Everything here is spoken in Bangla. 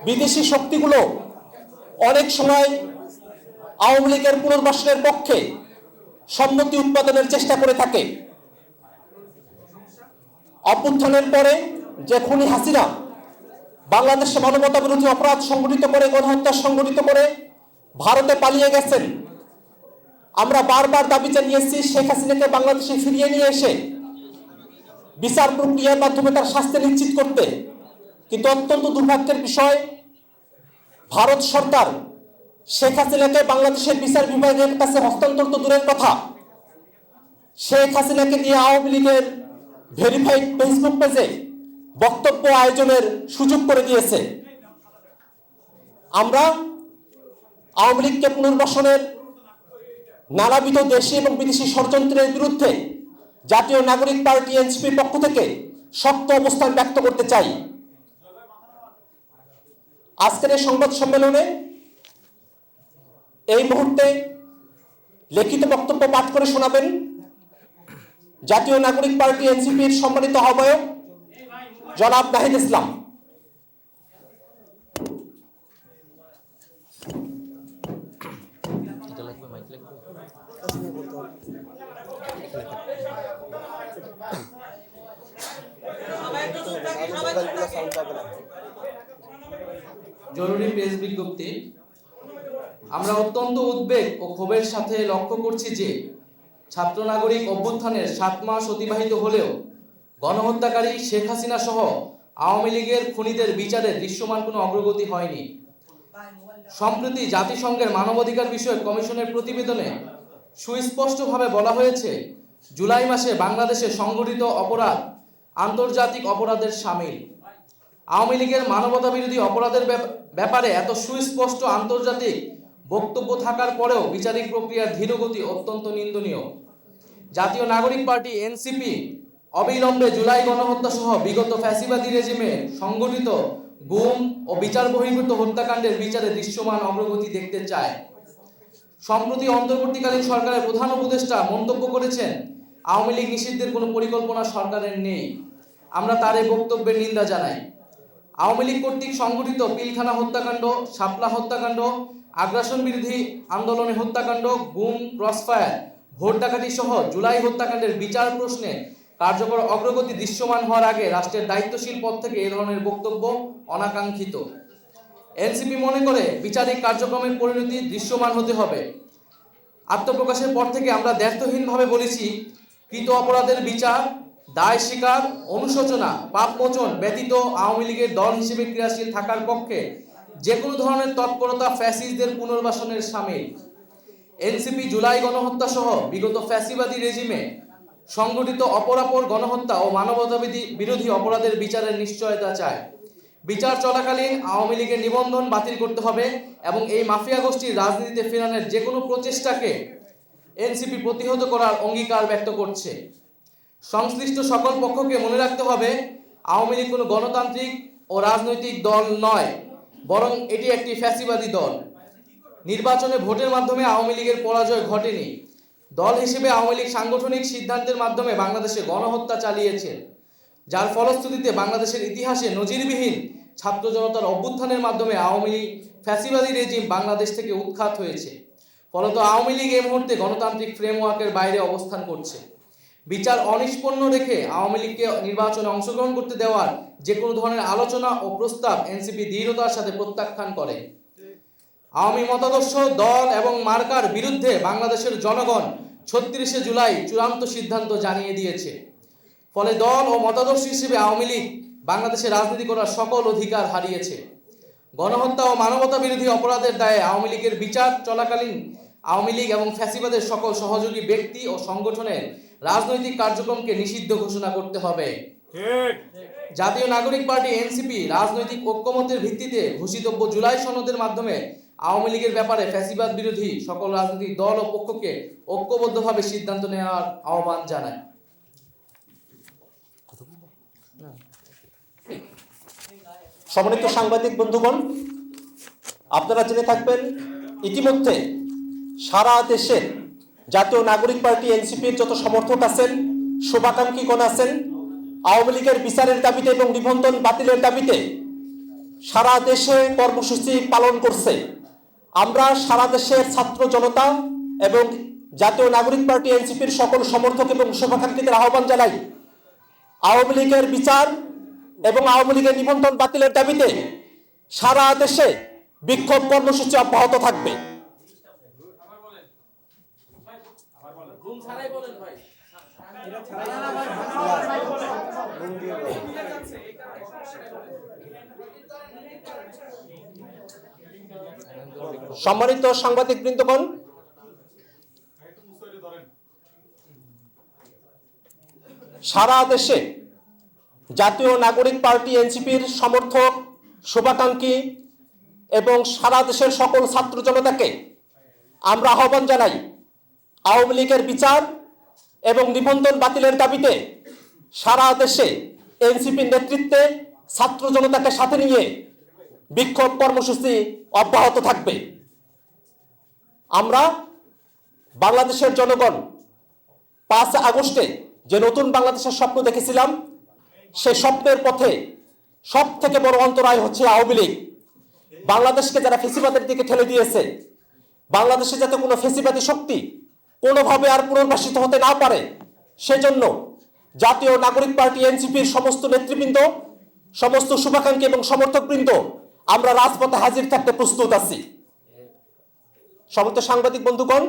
বিদেশি শক্তিগুলো অনেক সময় আওয়ামী লীগের পুনর্বাসনের পক্ষে সম্মতি উৎপাদনের চেষ্টা করে থাকে। অভ্যুত্থানের পরে যে খুনি হাসিনা বাংলাদেশে মানবতা বিরোধী অপরাধ সংগঠিত করে, গণহত্যা সংগঠিত করে ভারতে পালিয়ে গেছেন, আমরা বারবার দাবি জানিয়েছি শেখ হাসিনাকে বাংলাদেশে ফিরিয়ে নিয়ে এসে বিচার প্রক্রিয়ার মাধ্যমে তার শাস্তি নিশ্চিত করতে। কিন্তু অত্যন্ত দুর্ভাগ্যের বিষয়, ভারত সরকার শেখ হাসিনাকে বাংলাদেশের বিচার বিভাগের কাছে হস্তান্তর তো দূরের কথা, শেখ হাসিনাকে দিয়ে আওয়ামী লীগের ভেরিফাইড ফেসবুক পেজে বক্তব্য আয়োজনের সুযোগ করে দিয়েছে। আমরা আওয়ামী লীগকে পুনর্বাসনের নানাবিধ দেশি এবং বিদেশি ষড়যন্ত্রের বিরুদ্ধে জাতীয় নাগরিক পার্টি এনসিপির পক্ষ থেকে শক্ত অবস্থান ব্যক্ত করতে চাই। আজকের এই সংবাদ সম্মেলনে এই মুহূর্তে লিখিত বক্তব্য পাঠ করে শোনাবেন জাতীয় নাগরিক পার্টি এনসিপির সম্মানিত আহ্বায়ক জনাব নাহিদ ইসলাম। জরুরি প্রেস বিজ্ঞপ্তি। আমরা অত্যন্ত উদ্বেগ ও ক্ষোভের সাথে লক্ষ্য করছি যে ছাত্র নাগরিক অভ্যুত্থানের 7 মাস অতিবাহিত হলেও গণহত্যাকারী শেখ হাসিনা সহ আওয়ামী লীগের খুনিদের বিচারে দৃশ্যমান কোনো অগ্রগতি হয়নি। সম্প্রতি জাতিসংঘের মানবাধিকার বিষয়ক কমিশনের প্রতিবেদনে সুস্পষ্টভাবে বলা হয়েছে, জুলাই মাসে বাংলাদেশে সংগঠিত অপরাধ আন্তর্জাতিক অপরাধের শামিল। আওয়ামী লীগের মানবতা বিরোধী অপরাধের ব্যাপারে এত সুস্পষ্ট আন্তর্জাতিক বক্তব্য থাকার পরেও বিচারিক প্রক্রিয়ার ধীরগতি অত্যন্ত নিন্দনীয়। জাতীয় নাগরিক পার্টি এনসিপি অবিলম্বে জুলাই গণহত্যা সহ বিগত ফ্যাসিবাদী রেজিমে সংগঠিত গুম ও বিচার বহির্ভূত হত্যাকাণ্ডের বিচারে দৃশ্যমান অগ্রগতি দেখতে চায়। সম্প্রতি অন্তর্বর্তীকালীন সরকারের প্রধান উপদেষ্টা মন্তব্য করেছেন, আওয়ামী লীগ নিষিদ্ধের কোনো পরিকল্পনা সরকারের নেই। আমরা তার এই বক্তব্যের নিন্দা জানাই। আওয়ামী লীগ কর্তৃক সংগঠিত পিলখানা হত্যাকাণ্ড, শাপলা হত্যাকাণ্ড, আগ্রাসন বিরোধী আন্দোলনে হত্যাকাণ্ড, গুম, ক্রসফায়ার, ভোট ডাকাতি সহ জুলাই হত্যাকাণ্ডের বিচার প্রশ্নে কার্যকর অগ্রগতি দৃশ্যমান হওয়ার আগে রাষ্ট্রের দায়িত্বশীল পদ থেকে এ ধরনের বক্তব্য অনাকাঙ্ক্ষিত। এনসিপি মনে করে বিচারিক কার্যক্রমের পরিণতি দৃশ্যমান হতে হবে। আত্মপ্রকাশের পর থেকে আমরা দ্ব্যর্থহীনভাবে বলেছি, কৃত অপরাধের বিচার, দায় স্বীকার, অনুশোচনা, পাপ মোচন ব্যতীত আওয়ামী লীগের দল হিসেবে ক্রিয়াশীল থাকার পক্ষে যে কোনো ধরনের তৎপরতা ফ্যাসিস্টদের পুনর্বাসনের শামিল। এনসিপি জুলাই গণহত্যা সহ বিগত ফ্যাসিবাদী রেজিমে সংগঠিত অপরাপর গণহত্যা ও মানবতা বিরোধী অপরাধের বিচারের নিশ্চয়তা চায়। বিচার চলাকালীন আওয়ামী লীগের নিবন্ধন বাতিল করতে হবে এবং এই মাফিয়া গোষ্ঠীর রাজনীতিতে ফেরানোর যে কোনো প্রচেষ্টাকে এনসিপি প্রতিহত করার অঙ্গীকার ব্যক্ত করছে। সংশ্লিষ্ট সকল পক্ষকে মনে রাখতে হবে, আওয়ামী লীগ কোনো গণতান্ত্রিক ও রাজনৈতিক দল নয়, বরং এটি একটি ফ্যাসিবাদী দল। নির্বাচনে ভোটের মাধ্যমে আওয়ামী লীগের পরাজয় ঘটেনি। দল হিসেবে আওয়ামী লীগ সাংগঠনিক সিদ্ধান্তের মাধ্যমে বাংলাদেশে গণহত্যা চালিয়েছে, যার ফলশ্রুতিতে বাংলাদেশের ইতিহাসে নজিরবিহীন ছাত্র জনতার অভ্যুত্থানের মাধ্যমে আওয়ামী লীগ ফ্যাসিবাদী রেজিম বাংলাদেশ থেকে উৎখাত হয়েছে। ফলত আওয়ামী লীগ এই মুহূর্তে গণতান্ত্রিক ফ্রেমওয়ার্কের বাইরে অবস্থান করছে। বিচার অনিষ্পন্ন রেখে আওয়ামী লীগকে নির্বাচনে অংশগ্রহণ করতে দেওয়ার যে কোনো ধরনের আলোচনা ও প্রস্তাব এনসিপি দৃঢ়তার সাথে প্রত্যাখ্যান করে। আওয়ামী মতাদর্শ, দল এবং মার্কার বিরুদ্ধে বাংলাদেশের জনগণ 36শে জুলাই চূড়ান্ত সিদ্ধান্ত জানিয়ে দিয়েছে। ফলে দল ও মতাদর্শ হিসেবে আওয়ামী লীগ বাংলাদেশে রাজনীতি করার সকল অধিকার হারিয়েছে। গণহত্যা ও মানবতা বিরোধী অপরাধের দায়ে আওয়ামী লীগের বিচার চলাকালীন আওয়ামী লীগ এবং ফ্যাসিবাদের সকল সহযোগী ব্যক্তি ও সংগঠনের রাজনৈতিক কার্যক্রমকে নিষিদ্ধ ঘোষণা করতে হবে। জাতীয় নাগরিক পার্টি এনসিপি রাজনৈতিক ঐক্যমতের ভিত্তিতে ঘোষিতব্য জুলাই সনদের মাধ্যমে আওয়ামী লীগের ব্যাপারে ফ্যাসিবাদ বিরোধী সকল রাজনৈতিক দল ও পক্ষকে ঐক্যবদ্ধভাবে সিদ্ধান্ত নেওয়ার আহ্বান জানায়। সম্মানিত সাংবাদিক বন্ধুগণ, আপনারা জেনে থাকবেন, ইতিমধ্যে সারা দেশে জাতীয় নাগরিক পার্টি এনসিপির যত সমর্থক আছেন, শুভাকাঙ্ক্ষীগণ আছেন, আওয়ামী লীগের বিচারের দাবিতে এবং নিবন্ধন বাতিলের দাবিতে সারা দেশে কর্মসূচি পালন করছে। আমরা সারা দেশের ছাত্র জনতা এবং জাতীয় নাগরিক পার্টি এনসিপির সকল সমর্থক এবং শুভাকাঙ্ক্ষীদের আহ্বান জানাই, আওয়ামী লীগের বিচার এবং আওয়ামী লীগের নিবন্ধন বাতিলের দাবিতে সারা দেশে বিক্ষোভ কর্মসূচি অব্যাহত থাকবে। সম্মানিত সাংবাদিক বৃন্দগণ, সারা দেশে জাতীয় নাগরিক পার্টি এনসিপির সমর্থক, শুভাকাঙ্ক্ষী এবং সারা দেশের সকল ছাত্র জনতাকে আমরা আহ্বান জানাই, আওয়ামী লীগের বিচার এবং নিবন্ধন বাতিলের দাবিতে সারা দেশে এনসিপির নেতৃত্বে ছাত্র জনতাকে সাথে নিয়ে বিক্ষোভ কর্মসূচি অব্যাহত থাকবে। আমরা বাংলাদেশের জনগণ 5 আগস্টে যে নতুন বাংলাদেশের স্বপ্ন দেখেছিলাম, সেই স্বপ্নের পথে সব থেকে বড় অন্তরায় হচ্ছে আওয়ামী লীগ। বাংলাদেশকে যারা ফেসিবাদের দিকে ঠেলে দিয়েছে, বাংলাদেশে যাতে কোনো ফেসিবাদী শক্তি কোনোভাবে আর পুনর্বাসিত হতে না পারে, সেজন্য জাতীয় নাগরিক পার্টি এনসিপির সমস্ত নেতৃবৃন্দ, সমস্ত শুভাকাঙ্ক্ষী এবং সমর্থকবৃন্দ আমরা রাজপথে হাজির থাকতে প্রস্তুত আছি। সমস্ত সাংবাদিক বন্ধুগণ,